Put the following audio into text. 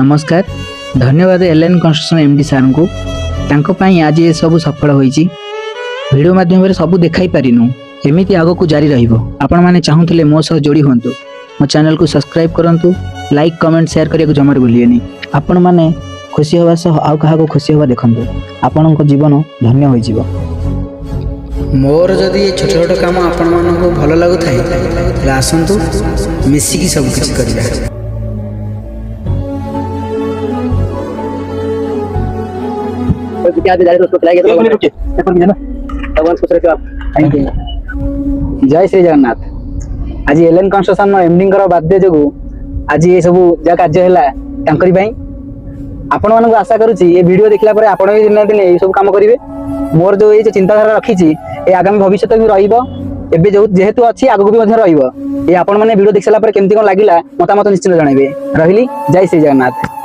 नमस्कार धन्यवाद LN construction MD सार को तांको पाई आज ये सब सफल होईची वीडियो माध्यम रे सब देखाई पारिनु एमिति आगो को जारी रहिबो आपण माने चाहुतले मो सह जोड़ी होंतु मो चैनल को सब्सक्राइब करंतु लाइक कमेंट शेयर करिया को जमार भूलिएनी आपण माने खुशी होवा सह आउ कहा को खुशी होवा देखंतु आपण को जीवन धन्य होई जीवो मोर जदी ये छोट छोट काम आपण मानन को भलो लागु थाई तले आसंतु मिसी की सब कुछ करिया जय श्री जगन्नाथ आज एलएन कंस्ट्रक्शन एमडी बाध्य जो आज ये सब जहाँ कार्य है आपण मानक आशा करुच्ची ये वीडियो देखला पर आपण भी दिन दिन ये सब काम करेंगे मोर जो ये चिंताधारा रखी आगामी भविष्य भी रही जो जेहेतु अच्छी आगू भी रही ये आपण मैंने वीडियो देख सारा केमती कौन लगे मतामत निश्चित जनइबे रही जय श्री जगन्नाथ।